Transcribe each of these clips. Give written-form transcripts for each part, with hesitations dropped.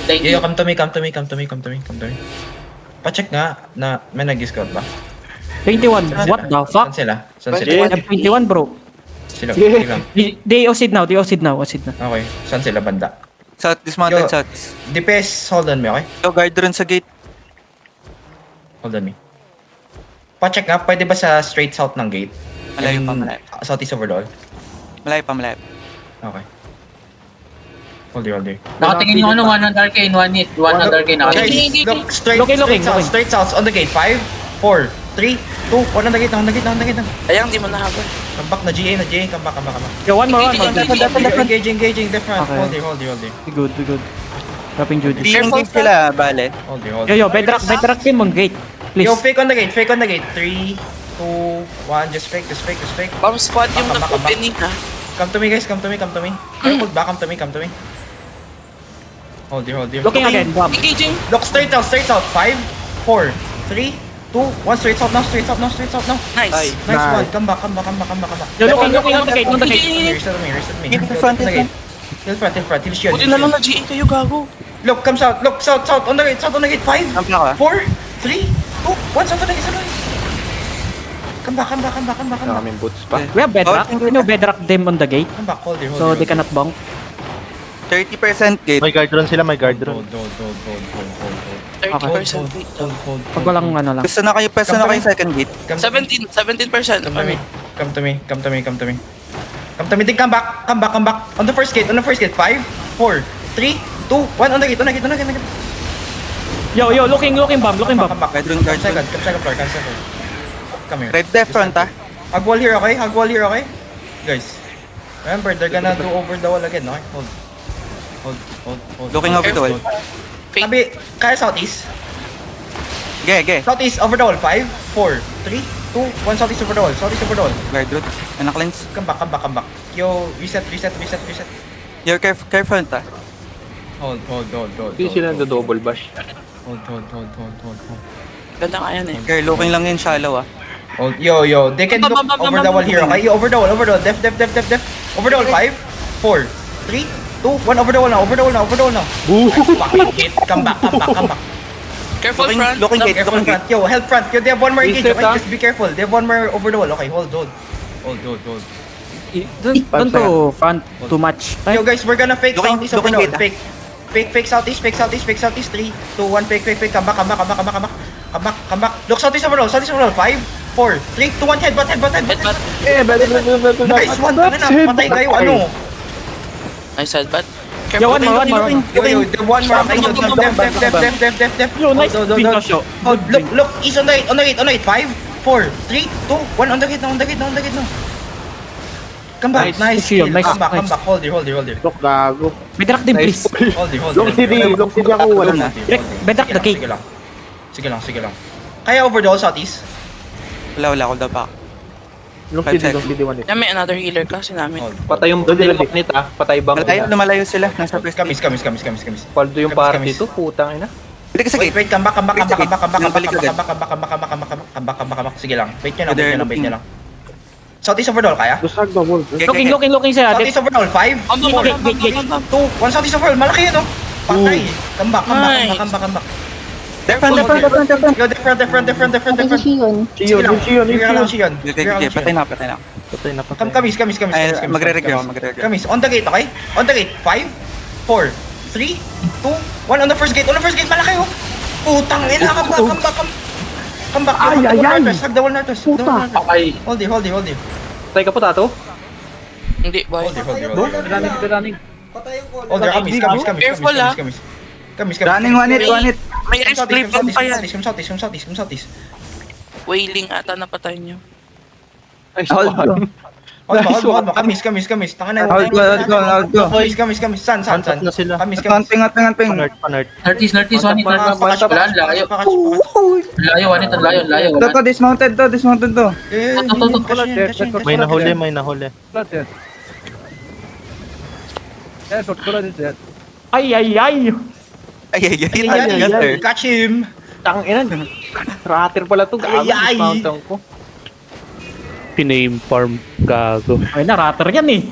Thank Yo, you. come to me. Pa-check nga na may nag-scout ba? 21. Saan What sila? the fuck? Saan sila? Saan sila? Sige. M21 bro. Sila. Sige. Sige lang. They OC'd now. OC'd na. Okay. Saan sila banda? South, dismounted Yo. south. DPS, hold on me, okay? Yo, guard rin sa gate. Hold on me. Pa-check nga, pwede ba sa straight south ng gate? Malayo pa, And malayo. Southeast overall? Malayo pa, malayo. Okay. Hold here. Nakatingin yung ano, one on arcane, one hit. One on arcane. Guys, Nakatingin. look, Looking. straight south, on the gate. 5, 4, 3, 2, 1 on the gate, on the gate. Ayang, di mo nahabol. Come back na GA, come back. Yo, one more. Engaging, different. Okay. Hold here. We good. Dropping Judy. Being gate sila, bale. Hold Yo, bedrock team on gate. Please. Yo, fake on the gate. 3, 2, 1, just fake. Bomb squad yung Baka, baka, nag-opening ha. Come to me, guys, come to me. Hold back, come to me. Hold here. Looking again. Bomb. Engaging. Look, straight out. 5, 4, 3, 2, 1, straight out now. Nice. Nice one. Come back. Yo, looking on the gate. Reset me. Hit the front, hit the Hill front. Hill shield. Buti na lang na GA kayo, gago. Look, come south. Look, south. On the gate. 5, Ramp na ka. 4, 3, 2, 1, south on the gate. Come back. Maraming boots pa. We have bedrock. You know bedrock them on the gate. Come back. Hold here. So they cannot bonk. 30% gate. May guard run sila, may guard run. Hold. 30% wait. Pag walang ano lang. Pwesto na kayo second gate. 17%. Come to me. Then come back. On the first gate. 5, 4, 3, 2, 1. On the gate. Yo, looking bomb. Come back. Guard run, guard run. Come second floor. Come here. Red def front, ha? Hug wall here, okay? Guys. Remember, they're gonna do over the wall again, okay? Hold. Looking over the wall. Fake. Sabi, kaya southeast. Ge. Southeast over the wall. 5, 4, 3, 2, 1. Southeast over the wall. Guard run. Anak lens. Come back. Yo, reset. Yo, care front, ha? Hold. Hindi sila double bash. Hold. Ganda nga yan eh. Care, looking lang yun shallow, ha? Hold. Yo, they can look over the wall here, okay? Yo, over the wall. Def. Over the wall. 5, 4, 3, 2, 1. Over the wall now. Fucking hit. Come back. Careful front. Looking gate. Careful front. Yo, help front. Yo, they have one more engage, okay? Just be careful. They have one more over the wall. Okay, hold. Don't to front too much. Yo, guys, we're gonna fake Looking- southeast over the looking wall. gate, Fake southeast. 3, 2, 1. Fake. Come back. Look, southeast over the wall. 5, 4, 3, 2, 1. Headbutt. Headbutt. Nice one. Patay kayo. Ano? Nice headbutt. Yo, one more. Yo, the one more. Okay, def. Yo, nice pinto shot. Hold, look, east on the gate. 5, 4, 3, 2, 1. On the gate now. Come back. Nice. Shield, nice. Come back. Hold here. Look, gago. Bedrock them please. Hold. Long CD ako, wala na. Bedrock the gate. Sige lang. Kaya over the wall southeast. Wala, hold up, ha? Long 5 CD, seconds. one. Yan, may another healer kasi namin. Hold. Patay yung nilaknit patay bang Lumalayo sila. Nasa first gate. Kamis. Paldo yung party to, putang ina. Pwede ka sa gate. Wait, come back. Balik agad. Sige lang. Wait nyo lang. Southeast over the wall, kaya? Lusag ba, wall? Looking sila. Southeast over the wall. 5, 2, 1. Southeast over the wall. Malaki yun, no? Patay. Come back. Front. Yo, different. Shion. Shion. Okay, patay na. Patay na. Kamis. Magre-regre ako. Kamis. On the gate, okay? On the gate. 5, 4, 3, 2, 1. On the first gate. Malaki, oh. Putang ina. Come back. Hug the wall, Nartos. Okay. Hold it. Patay ka po, tato? Hindi, boy. Hold it. Running. Kamis. Careful, ah. Kamis. Running, one hit. May restrip pa yan. Southeast. Wailing ata napatay nyo. Hold ko. Hold mo. Kamis. Tanga na. Hold ko. Kamis. San. Na sila. Kamis. Ping. Panart. Northeast, one hit. Wala, layo. Layo. To, dismounted to. May nahuli. Ay. Catch him. Tang ina. Ratter pala to, gago. Ay. Dismountan ko. Piname farm gago. Ay na, ratter yan eh.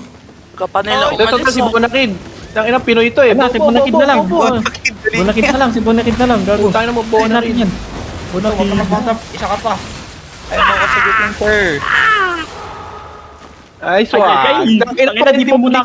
Kapanela Ito si umalis. Bonakid. Tang ina, Pinoy ito eh. Wala, si Bunakid na lang. Bo. Bunakid na lang, si Bunakid na lang. Gago. Putang ina mo, buo na natin rin. yan. Huwag ka Bunakid. mag-mount. Isa ka pa. Ay, mo kasagot yung sir. Ay, swag. Tang ina, di pa muna